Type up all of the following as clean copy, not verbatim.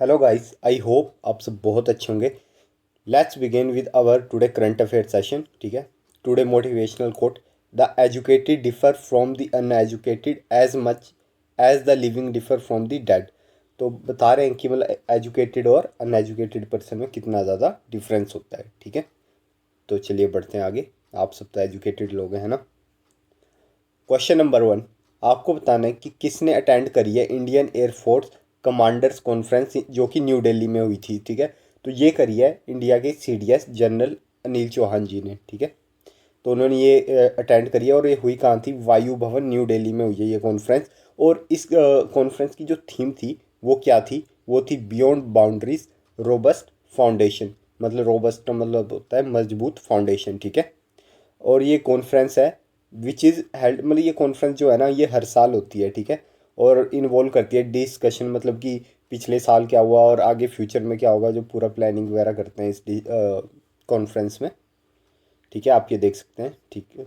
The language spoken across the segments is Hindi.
हेलो गाइस, आई होप आप सब बहुत अच्छे होंगे। Let's begin with our today current affair session. ठीक है। Today motivational quote: the educated differ from the uneducated as much as the living differ from the dead. तो बता रहे हैं कि मतलब एजुकेटेड और अनएजुकेटेड पर्सन में कितना ज़्यादा डिफरेंस होता है। ठीक है। तो चलिए बढ़ते हैं आगे। आप सब तो एजुकेटेड लोग हैं ना। क्वेश्चन नंबर 1, आपको बताना है कि किसने अटेंड करी है इंडियन एयरफोर्स कमांडर्स कॉन्फ्रेंस जो कि न्यू दिल्ली में हुई थी। ठीक है। तो ये करी है इंडिया के सीडीएस जनरल अनिल चौहान जी ने। ठीक है। तो उन्होंने ये अटेंड करी है और ये हुई कहाँ थी? वायु भवन न्यू दिल्ली में हुई है ये कॉन्फ्रेंस। और इस कॉन्फ्रेंस की जो थीम थी वो क्या थी? वो थी बियॉन्ड बाउंड्रीज रोबस्ट फाउंडेशन। मतलब रोबस्ट मतलब होता है मजबूत फाउंडेशन। ठीक है। और ये कॉन्फ्रेंस है विच इज़ हेल्ड, मतलब ये कॉन्फ्रेंस जो है ना ये हर साल होती है। ठीक है। और इन्वॉल्व करती है डिस्कशन, मतलब कि पिछले साल क्या हुआ और आगे फ्यूचर में क्या होगा, जो पूरा प्लानिंग वगैरह करते हैं इस कॉन्फ्रेंस में। ठीक है, आप ये देख सकते हैं। ठीक है।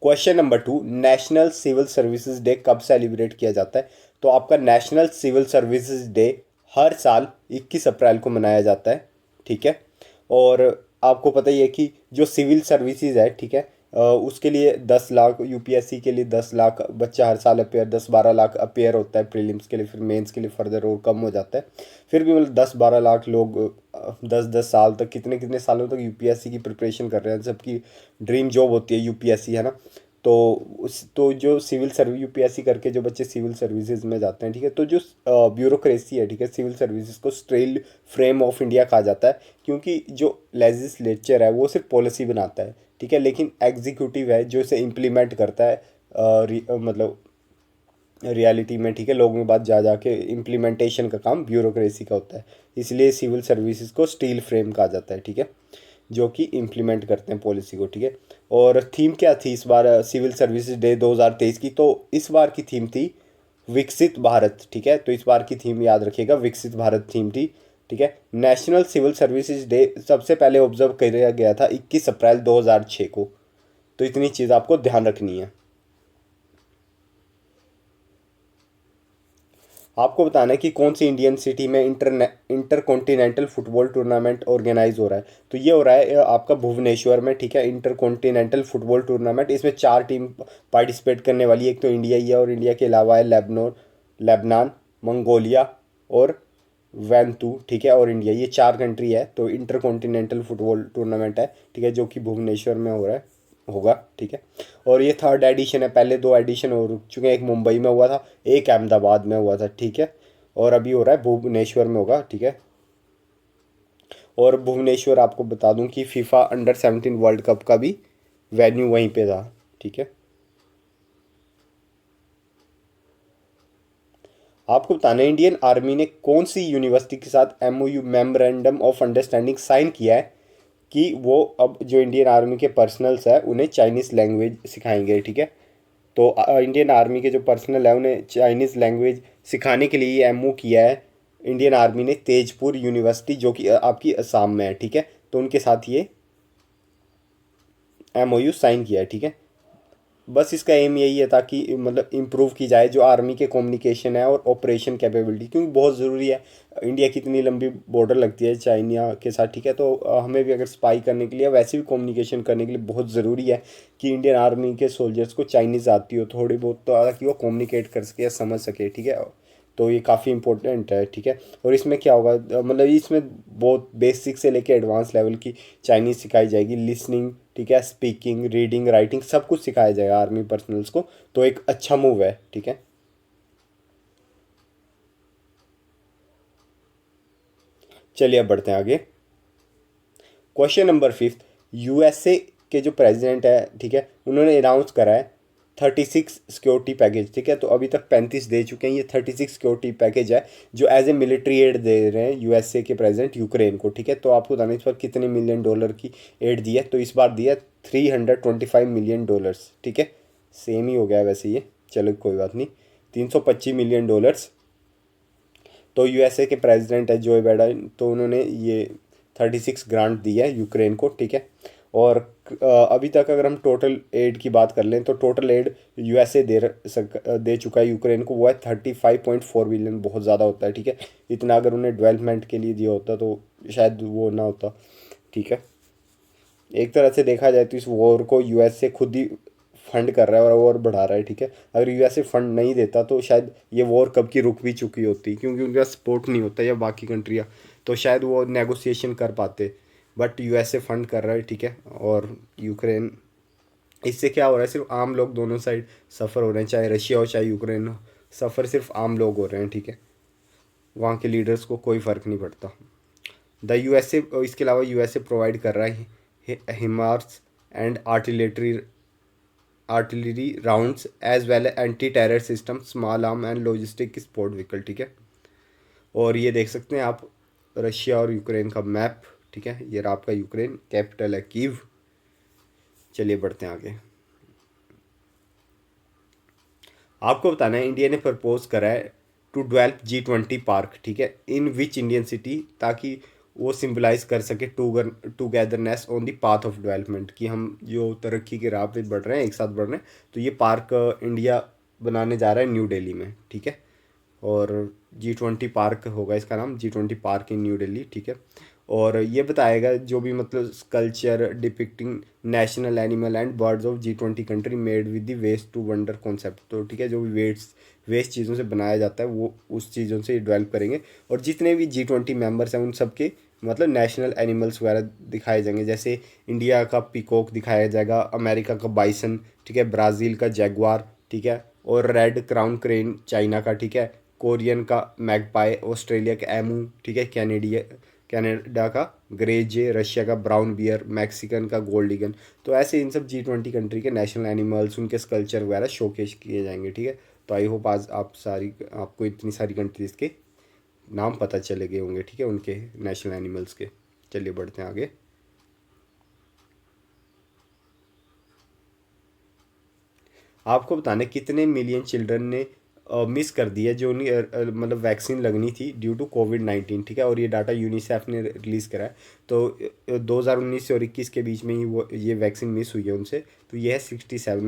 Question number 2, national civil services day कब सेलिब्रेट किया जाता है? तो आपका नेशनल सिविल सर्विसेज डे हर साल 21 अप्रैल को मनाया जाता है। ठीक है। और आपको पता ही है कि जो सिविल सर्विसेज है, ठीक है, उसके लिए 10 लाख, यूपीएससी के लिए 10 लाख बच्चा हर साल अपेयर, 10-12 लाख अपेयर होता है प्रीलिम्स के लिए, फिर मेंस के लिए फर्दर और कम हो जाता है। फिर भी मतलब 10-12 लाख लोग 10-10 साल तक, कितने कितने सालों तक यूपीएससी की प्रिपरेशन कर रहे हैं। सबकी ड्रीम जॉब होती है यूपीएससी, है ना। तो तो जो सिविल सर्विस यूपीएससी करके जो बच्चे सिविल सर्विसेज में जाते हैं, ठीक है, तो जो ब्यूरोक्रेसी है, ठीक है, सिविल सर्विसेज को स्ट्रेल फ्रेम ऑफ इंडिया कहा जाता है, क्योंकि जो लेजिस्लेचर है वो सिर्फ पॉलिसी बनाता है। ठीक है। लेकिन एग्जीक्यूटिव है जो इसे इम्प्लीमेंट करता है, मतलब रियलिटी में। ठीक है। लोगों के पास जा जाके इम्प्लीमेंटेशन का काम ब्यूरोक्रेसी का होता है। इसलिए सिविल सर्विसेज को स्टील फ्रेम कहा जाता है। ठीक है। जो कि इम्प्लीमेंट करते हैं पॉलिसी को। ठीक है। और थीम क्या थी इस बार सिविल सर्विसेज डे 2023 की? तो इस बार की थीम थी विकसित भारत। ठीक है। तो इस बार की थीम याद रखिएगा, विकसित भारत थीम थी। ठीक है। नेशनल सिविल सर्विसेज डे सबसे पहले ऑब्जर्व किया गया था 21 अप्रैल 2006 को। तो इतनी चीज़ आपको ध्यान रखनी है। आपको बताना है कि कौन सी इंडियन सिटी में intercontinental football tournament organise हो रहा है। तो ये हो रहा है आपका भुवनेश्वर में। ठीक है। इंटर कॉन्टिनेंटल फुटबॉल टूर्नामेंट, इसमें 4 टीम पार्टिसिपेट करने वाली है। एक तो इंडिया ही है, और इंडिया के अलावा है लेबनान, मंगोलिया और वैनतू। ठीक है। और इंडिया, ये 4 कंट्री है। तो इंटर कॉन्टिनेंटल फुटबॉल टूर्नामेंट है। ठीक है। जो कि भुवनेश्वर में हो रहा है, होगा। ठीक है। और ये थर्ड एडिशन है, पहले 2 एडिशन हो चुके हैं। एक मुंबई में हुआ था, एक अहमदाबाद में हुआ था। ठीक है। और अभी हो रहा है भुवनेश्वर में होगा। ठीक है। और भुवनेश्वर आपको बता दूं कि फीफा अंडर 17 वर्ल्ड कप का भी वेन्यू वहीं पे था। ठीक है। आपको बताना है इंडियन आर्मी ने कौन सी यूनिवर्सिटी के साथ MOU memorandum of understanding sign किया है कि वो अब जो इंडियन आर्मी के पर्सनल्स है उन्हें चाइनीज़ लैंग्वेज सिखाएंगे। ठीक है। तो इंडियन आर्मी के जो पर्सनल है उन्हें चाइनीज़ लैंग्वेज सिखाने के लिए ये एमओ किया है इंडियन आर्मी ने तेजपुर यूनिवर्सिटी, जो कि आपकी असम में है। ठीक है। तो उनके साथ ये एमओयू साइन किया है। ठीक है। बस इसका एम यही है ताकि मतलब इम्प्रूव की जाए जो आर्मी के कम्युनिकेशन है और ऑपरेशन कैपेबिलिटी, क्योंकि बहुत ज़रूरी है। इंडिया की इतनी लंबी बॉर्डर लगती है चाइना के साथ। ठीक है। तो हमें भी अगर स्पाई करने के लिए, वैसे भी कम्युनिकेशन करने के लिए बहुत ज़रूरी है कि इंडियन आर्मी के सोल्जर्स को चाइनीज़ आती हो थोड़ी बहुत, तो ताकि वो कम्युनिकेट कर सके या समझ सके। ठीक है। तो ये काफ़ी इंपॉर्टेंट है। ठीक है। और इसमें क्या होगा, मतलब इसमें बहुत बेसिक से लेके एडवांस लेवल की चाइनीज़ सिखाई जाएगी, लिसनिंग, ठीक है, स्पीकिंग, रीडिंग, राइटिंग, सब कुछ सिखाया जाएगा आर्मी पर्सनल्स को। तो एक अच्छा मूव है। ठीक है। चलिए अब बढ़ते हैं आगे। क्वेश्चन नंबर 5, यूएसए के जो प्रेसिडेंट है, ठीक है, उन्होंने अनाउंस करा है 36 सिक्योरिटी पैकेज। ठीक है। तो अभी तक 35 दे चुके हैं। ये 36 सिक्योरिटी पैकेज है जो एज ए मिलिट्री एड दे रहे हैं यूएसए के प्रेसिडेंट यूक्रेन को। ठीक है। तो आपको बताना इस पर कितने मिलियन डॉलर की एड दी है? तो इस बार दिया 325 मिलियन डॉलर्स। ठीक है। सेम ही हो गया है वैसे ये, चलो कोई बात नहीं, 325 मिलियन डॉलर्स। तो यूएसए के प्रेसिडेंट है जो बाइडेन, तो उन्होंने ये 36 ग्रांट दी है यूक्रेन को। ठीक है। और अभी तक अगर हम टोटल एड की बात कर लें तो टोटल एड यूएसए दे चुका है यूक्रेन को, वो है 35.4 बिलियन। बहुत ज़्यादा होता है, ठीक है। इतना अगर उन्हें डेवलपमेंट के लिए दिया होता तो शायद वो ना होता, ठीक है। एक तरह से देखा जाए तो इस वॉर को यूएसए खुद ही फंड कर रहा है और वॉर बढ़ा रहा है, ठीक है। अगर यूएसए फंड नहीं देता तो शायद ये वॉर कब की रुक भी चुकी होती, क्योंकि उनका सपोर्ट नहीं होता या बाकी कंट्रियाँ, तो शायद वो नेगोशिएशन कर पाते। बट यूएसए फंड कर रहा है, ठीक है। और यूक्रेन, इससे क्या हो रहा है, सिर्फ आम लोग दोनों साइड सफ़र हो रहे हैं, चाहे रशिया हो चाहे यूक्रेन हो। सफ़र सिर्फ आम लोग हो रहे हैं, ठीक है। वहाँ के लीडर्स को कोई फ़र्क नहीं पड़ता। द यूएसए, इसके अलावा यूएसए प्रोवाइड कर रहा है HIMARS and artillery rounds as well anti terror system, small arm and logistic support vehicle, ठीक है। और ये देख सकते हैं आप रशिया और यूक्रेन का मैप, ठीक है। ये रहा आपका यूक्रेन, कैपिटल है कीव। चलिए बढ़ते हैं आगे। आपको बताना है इंडिया ने प्रपोज करा है टू डेवलप G20 पार्क, ठीक है, इन विच इंडियन सिटी, ताकि वो सिंबलाइज कर सके togetherness on the path of development, कि हम जो तरक्की के राह पे बढ़ रहे हैं, एक साथ बढ़ रहे हैं। तो ये पार्क इंडिया बनाने जा रहा है न्यू दिल्ली में, ठीक है। और G20 पार्क होगा इसका नाम, G20 पार्क इन न्यू दिल्ली, ठीक है। और ये बताएगा जो भी मतलब sculpture depicting national animal and birds of G20 country made with the waste to wonder concept, तो ठीक है, जो भी वेस्ट चीज़ों से बनाया जाता है वो उस चीज़ों से डेवलप करेंगे। और जितने भी G20 मेंबर्स हैं उन सब के मतलब नेशनल एनिमल्स वगैरह दिखाए जाएंगे, जैसे इंडिया का पीकॉक दिखाया जाएगा, अमेरिका का बाइसन, ठीक है, ब्राज़ील का जैगवार, ठीक है, और रेड क्राउन क्रेन चाइना का, ठीक है, कोरियन का मैगपाई, ऑस्ट्रेलिया का एमू, ठीक है, कनाडा का ग्रेजे, रशिया का ब्राउन बियर, मैक्सिकन का गोल्ड ईगल। तो ऐसे इन सब G20 कंट्री के नेशनल एनिमल्स, उनके स्कल्पचर वगैरह शोकेस किए जाएंगे, ठीक है। तो आई होप आज आपको इतनी सारी कंट्रीज़ के नाम पता चले गए होंगे, ठीक है, उनके नेशनल एनिमल्स के। चलिए बढ़ते हैं आगे। आपको बताने कितने मिलियन चिल्ड्रन ने मिस कर दिया जो उन्हें मतलब वैक्सीन लगनी थी ड्यू टू कोविड-19, ठीक है। और ये डाटा यूनिसेफ ने रिलीज़ करा है। तो 2019 से और 21 के बीच में ही वो ये वैक्सीन मिस हुई है उनसे। तो ये है 67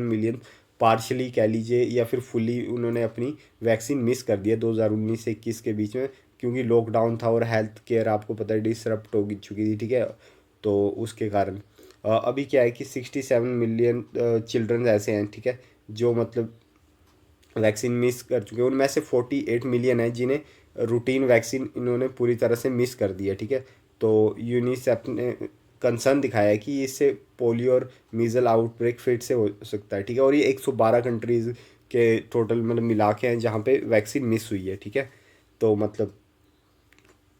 मिलियन पार्शली कह लीजिए या फिर फुली उन्होंने अपनी वैक्सीन मिस कर दिया 2019 से 21 के बीच में, क्योंकि लॉकडाउन था और हेल्थ केयर आपको पता है डिसरप्ट हो चुकी थी, ठीक है। तो उसके कारण अभी क्या है कि 67 मिलियन चिल्ड्रन ऐसे हैं, ठीक है, जो मतलब वैक्सीन मिस कर चुके हैं। उनमें से 48 मिलियन है जिन्हें रूटीन वैक्सीन इन्होंने पूरी तरह से मिस कर दिया, ठीक है। तो यूनिसेफ ने कंसर्न दिखाया है कि इससे पोलियो और मीज़ल आउटब्रेक फिर से हो सकता है, ठीक है। और ये 112 कंट्रीज़ के टोटल मतलब मिला के हैं जहाँ पे वैक्सीन मिस हुई है, ठीक है। तो मतलब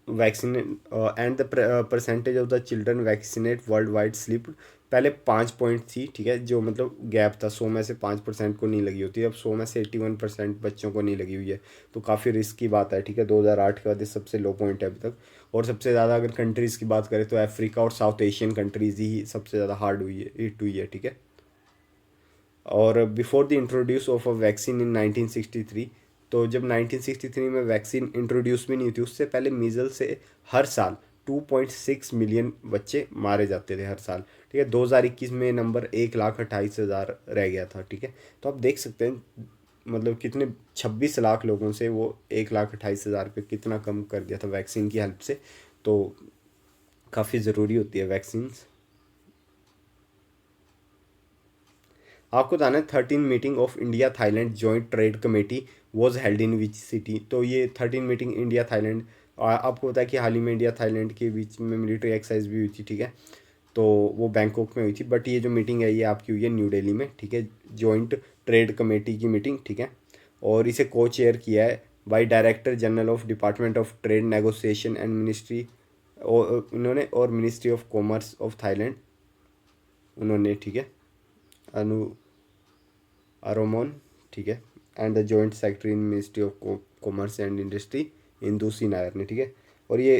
vaccine and the percentage of the children vaccinate world wide slip, पहले 5 पॉइंट थी, ठीक है, जो मतलब गैप था, 100 में से 5% को नहीं लगी होती, अब 100 में से 81% बच्चों को नहीं लगी हुई है। तो काफ़ी रिस्क की बात है, ठीक है। 2008 के बाद ये सबसे लो पॉइंट है अभी तक। और सबसे ज़्यादा अगर कंट्रीज़ की बात करें तो अफ्रीका और साउथ एशियन कंट्रीज़ ही सबसे ज़्यादा हिट हुई है, ठीक है। और before the introduce of a vaccine in 1963, तो जब 1963 में वैक्सीन इंट्रोड्यूस भी नहीं थी उससे पहले मीज़ल से हर साल 2.6 मिलियन बच्चे मारे जाते थे हर साल, ठीक है। 2021 में नंबर 1,28,000 रह गया था, ठीक है। तो आप देख सकते हैं मतलब कितने 26 लाख लोगों से वो 1,28,000 पे कितना कम कर दिया था वैक्सीन की हेल्प से। तो काफ़ी ज़रूरी होती है वैक्सीन। आपको बताना है 13 meeting of India Thailand joint trade committee was held in which city. तो ये 13 मीटिंग इंडिया थाईलैंड, आपको पता है कि हाल ही में इंडिया थाईलैंड के बीच में मिलिट्री एक्सरसाइज भी हुई थी, ठीक है। तो वो बैंकॉक में हुई थी, बट ये जो मीटिंग है ये आपकी हुई है न्यू दिल्ली में, ठीक है, जॉइंट ट्रेड कमेटी की मीटिंग, ठीक है। और इसे को चेयर किया है by director general of department of trade negotiation and ministry, इन्होंने, और ministry of commerce of Thailand उन्होंने, ठीक है, अनु अरोमोन, ठीक है, and the joint secretary in ministry of commerce and industry Indu C Nair ने, ठीक है। और ये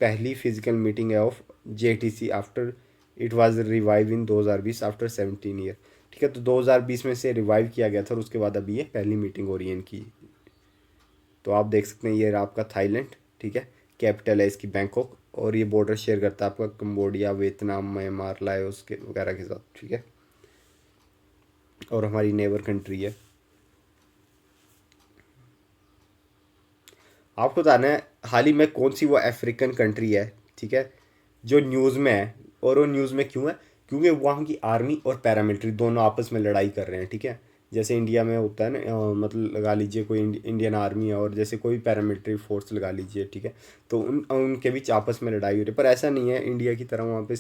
पहली फिजिकल मीटिंग है of JTC after it was revive in 2020 after 17 year, ठीक है। तो 2020 में से रिवाइव किया गया था और उसके बाद अभी ये पहली मीटिंग हो रही है इनकी। तो आप देख सकते हैं ये रहा आपका थाईलैंड, ठीक है, कैपिटल है इसकी बैंकॉक। और ये बॉर्डर शेयर करता है आपका कंबोडिया, वियतनाम, म्यांमार, लाओस के वगैरह के साथ, ठीक है, और हमारी नेबर कंट्री है। आपको बताना है हाल ही में कौन सी वो अफ्रीकन कंट्री है, ठीक है, जो न्यूज़ में है। और वो न्यूज़ में क्यों है? क्योंकि वहाँ की आर्मी और पैरामिलिट्री दोनों आपस में लड़ाई कर रहे हैं, ठीक है। जैसे इंडिया में होता है ना, मतलब लगा लीजिए कोई इंडियन आर्मी है और जैसे कोई पैरामिलिट्री फोर्स लगा लीजिए, ठीक है, तो उनके बीच आपस में लड़ाई हो रही है। पर ऐसा नहीं है, इंडिया की तरह वहाँ पे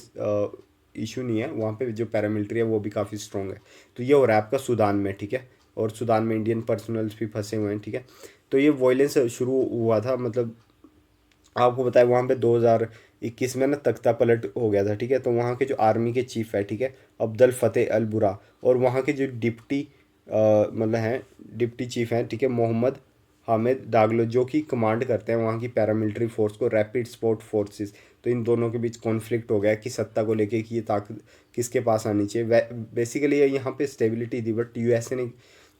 इशू नहीं है, वहाँ पे जो पैरामिलिट्री है वो भी काफ़ी स्ट्रॉन्ग है। तो ये हो रहा है आपका सूडान में, ठीक है, और सूडान में इंडियन पर्सनल्स भी फंसे हुए हैं, ठीक है। तो ये वॉयलेंस शुरू हुआ था, मतलब आपको पता है वहाँ पे 2021 में ना तख्ता पलट हो गया था, ठीक है। तो वहाँ के जो आर्मी के चीफ है, ठीक है, अब्दुल फतेह अल बुरा, और वहाँ के जो डिप्टी मतलब हैं, डिप्टी चीफ हैं, ठीक है, मोहम्मद हामिद दागलो, जो कि कमांड करते हैं वहाँ की पैरामिलिट्री फोर्स को, रैपिड सपोर्ट फोर्सेस। तो इन दोनों के बीच कॉन्फ्लिक्ट हो गया कि सत्ता को लेके कि ये ताकत किसके पास आनी चाहिए। बेसिकली यहाँ पे स्टेबिलिटी थी, बट यूएसए ने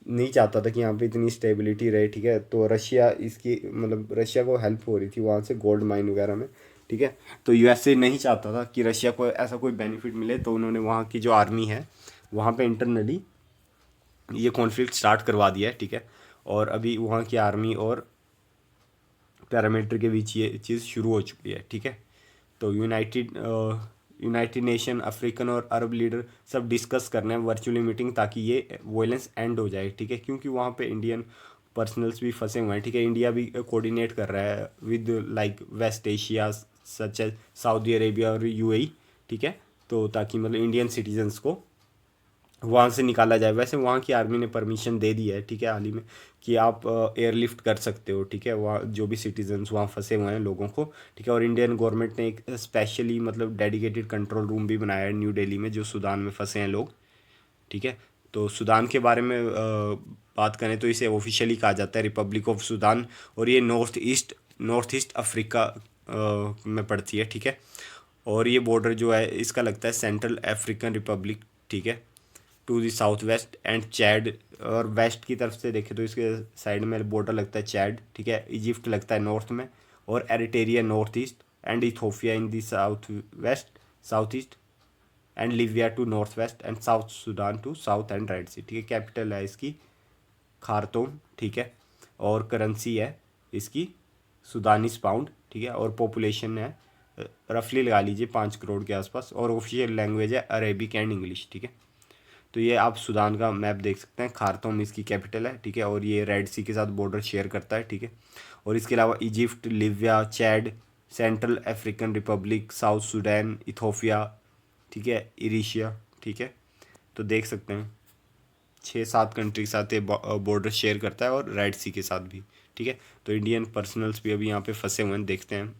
नहीं चाहता था कि यहाँ पे इतनी स्टेबिलिटी रहे, ठीक है। तो रशिया इसकी मतलब रशिया को हेल्प हो रही थी वहाँ से गोल्ड माइन वगैरह में, ठीक है। तो यूएसए नहीं चाहता था कि रशिया को ऐसा कोई बेनिफिट मिले, तो उन्होंने वहाँ की जो आर्मी है वहाँ पे इंटरनली ये कॉन्फ्लिक्ट स्टार्ट करवा दिया है, ठीक है। और अभी वहाँ की आर्मी और पैरामिलिट्री के बीच ये चीज़ शुरू हो चुकी है, ठीक है। तो यूनाइटेड नेशन, अफ्रीकन और अरब लीडर सब डिस्कस करना है वर्चुअली मीटिंग, ताकि ये वायलेंस एंड हो जाए, ठीक है। क्योंकि वहाँ पे इंडियन पर्सनल्स भी फंसे हुए हैं, ठीक है। इंडिया भी कोऑर्डिनेट कर रहा है with like west Asia, such as Saudi Arabia और यूएई, ठीक है। तो ताकि मतलब इंडियन सिटीजन्स को वहाँ से निकाला जाए। वैसे वहाँ की आर्मी ने परमिशन दे दी है, ठीक है, हाल ही में, कि आप एयरलिफ्ट कर सकते हो, ठीक है, वहाँ जो भी सिटीजन्स वहाँ फंसे हुए हैं लोगों को, ठीक है। और इंडियन गवर्नमेंट ने एक स्पेशली मतलब डेडिकेटेड कंट्रोल रूम भी बनाया है न्यू दिल्ली में, जो सूडान में फंसे हैं लोग, ठीक है। तो सूडान के बारे में बात करें तो इसे ऑफिशियली कहा जाता है रिपब्लिक ऑफ सूडान, और ये नॉर्थ ईस्ट अफ्रीका में पड़ती है, ठीक है। और ये बॉर्डर जो है इसका लगता है सेंट्रल अफ्रीकन रिपब्लिक, ठीक है, to the south west and Chad. और वेस्ट की तरफ से देखें तो इसके साइड में बॉर्डर लगता है चैड, ठीक है। इजिप्ट लगता है नॉर्थ में, और Eritrea north east, and Ethiopia in the south east, and Libya to north west, and South Sudan to south and Red Sea, ठीक है। कैपिटल है इसकी खार्तूम, ठीक है। और करेंसी है इसकी सुदानीस पाउंड, ठीक है। और पॉपुलेशन है रफली लगा लीजिए 5 करोड़ के आसपास, और ऑफिशियल लैंग्वेज है अरेबिक एंड इंग्लिश, ठीक है। तो ये आप सूडान का मैप देख सकते हैं, खार्तूम इसकी कैपिटल है, ठीक है। और ये रेड सी के साथ बॉर्डर शेयर करता है, ठीक है। और इसके अलावा Egypt, Libya, Chad, central African Republic, south Sudan, Ethiopia, ठीक है, इरिशिया, ठीक है। तो देख सकते हैं 6-7 कंट्री के साथ ये बॉर्डर शेयर करता है, और रेड सी के साथ भी, ठीक है। तो इंडियन पर्सनल्स भी अभी यहाँ पे फंसे हुए हैं, देखते हैं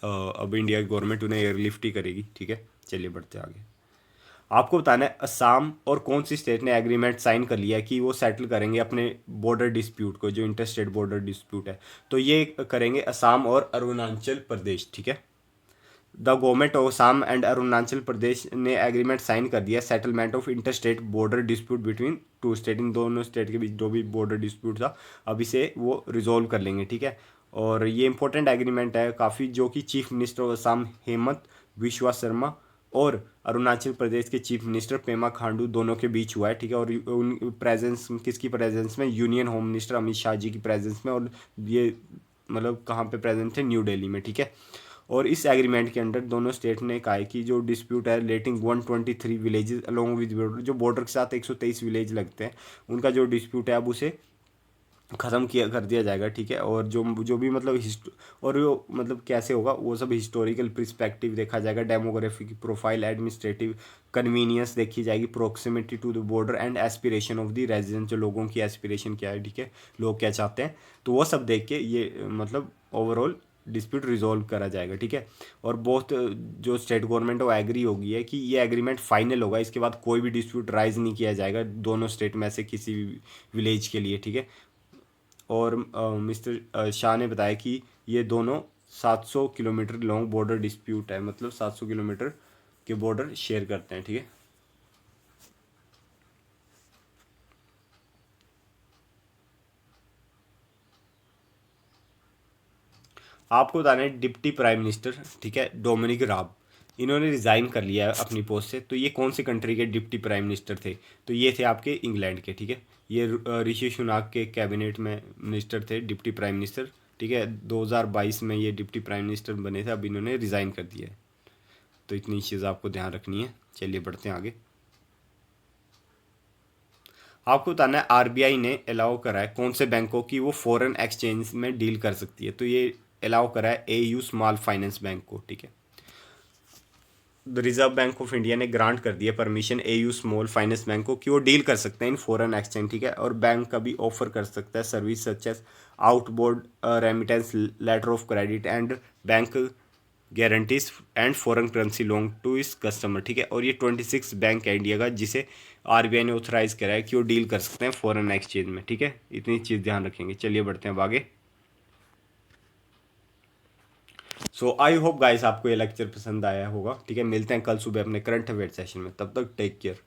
अब इंडिया की गवर्नमेंट उन्हें एयरलिफ्ट ही करेगी, ठीक है। चलिए बढ़ते आगे। आपको बताना है असम और कौन सी स्टेट ने एग्रीमेंट साइन कर लिया है कि वो सेटल करेंगे अपने बॉर्डर डिस्प्यूट को, जो इंटर स्टेट बॉर्डर डिस्प्यूट है। तो ये करेंगे असम और अरुणाचल प्रदेश, ठीक है। The government of Assam and Arunachal Pradesh ने एग्रीमेंट साइन कर दिया settlement of inter state border dispute between two state. इन दोनों स्टेट के बीच जो भी बॉर्डर डिस्प्यूट था अब इसे वो रिजोल्व कर लेंगे, ठीक है। और ये इंपॉर्टेंट एग्रीमेंट है काफ़ी, जो कि chief minister of Assam Hemant विश्वा शर्मा और अरुणाचल प्रदेश के चीफ मिनिस्टर पेमा खांडू दोनों के बीच हुआ है, ठीक है। और उन प्रेजेंस किसकी प्रेजेंस में? Union home minister Amit Shah ji की प्रेजेंस में। और ये मतलब कहाँ पे प्रेजेंट थे? न्यू दिल्ली में, ठीक है। और इस एग्रीमेंट के अंडर दोनों स्टेट ने कहा है कि जो डिस्प्यूट है relating 123 villages along with border, जो बॉर्डर के साथ 123 विलेज लगते हैं, उनका जो डिस्प्यूट है अब उसे ख़त्म किया कर दिया जाएगा, ठीक है। और जो जो भी मतलब और वो मतलब कैसे होगा वो सब हिस्टोरिकल पर्सपेक्टिव देखा जाएगा, डेमोग्राफिक प्रोफाइल, एडमिनिस्ट्रेटिव कन्वीनियंस देखी जाएगी, proximity to the border and aspiration of the resident, जो लोगों की एस्पिरेशन क्या है, ठीक है, लोग क्या चाहते हैं। तो वो सब देख के ये मतलब ओवरऑल डिस्प्यूट रिजोल्व करा जाएगा, ठीक है। और बहुत जो स्टेट गवर्नमेंट है वो एग्री होगी है कि ये एग्रीमेंट फाइनल होगा, इसके बाद कोई भी डिस्प्यूट राइज नहीं किया जाएगा दोनों स्टेट में से किसी भी विलेज के लिए, ठीक है। और मिस्टर शाह ने बताया कि ये दोनों 700 किलोमीटर लॉन्ग बॉर्डर डिस्प्यूट है, मतलब 700 किलोमीटर के बॉर्डर शेयर करते हैं, ठीक है। आपको बताना है डिप्टी प्राइम मिनिस्टर, ठीक है, डोमिनिक राब, इन्होंने रिज़ाइन कर लिया है अपनी पोस्ट से। तो ये कौन सी कंट्री के डिप्टी प्राइम मिनिस्टर थे? तो ये थे आपके इंग्लैंड के, ठीक है। ये ऋषि सुनाक के कैबिनेट में मिनिस्टर थे, डिप्टी प्राइम मिनिस्टर, ठीक है। 2022 में ये डिप्टी प्राइम मिनिस्टर बने थे, अब इन्होंने रिज़ाइन कर दिया है। तो इतनी चीज़ आपको ध्यान रखनी है। चलिए बढ़ते हैं आगे। आपको बताना है आरबीआई ने अलाउ करा है कौन से बैंकों की वो फॉरेन एक्सचेंज में डील कर सकती है। तो ये अलाउ करा है एयू स्मॉल फाइनेंस बैंक को, ठीक है। The reserve bank of India ने ग्रांट कर दिया permission AU small finance bank को कि वो डील कर सकते हैं इन फॉरेन एक्सचेंज, ठीक है। और बैंक का भी ऑफर कर सकता है service such as outboard remittance, letter of credit and bank guarantees and foreign currency loan to इस कस्टमर, ठीक है। और ये 26 बैंक है इंडिया का जिसे आरबीआई ने ऑथराइज करा है कि वो डील कर सकते हैं फॉरेन एक्सचेंज में, ठीक है। इतनी चीज़ ध्यान रखेंगे। चलिए बढ़ते हैं अब आगे। सो आई होप गाइस आपको ये लेक्चर पसंद आया होगा, ठीक है। मिलते हैं कल सुबह अपने करंट अफेयर सेशन में, तब तक टेक केयर।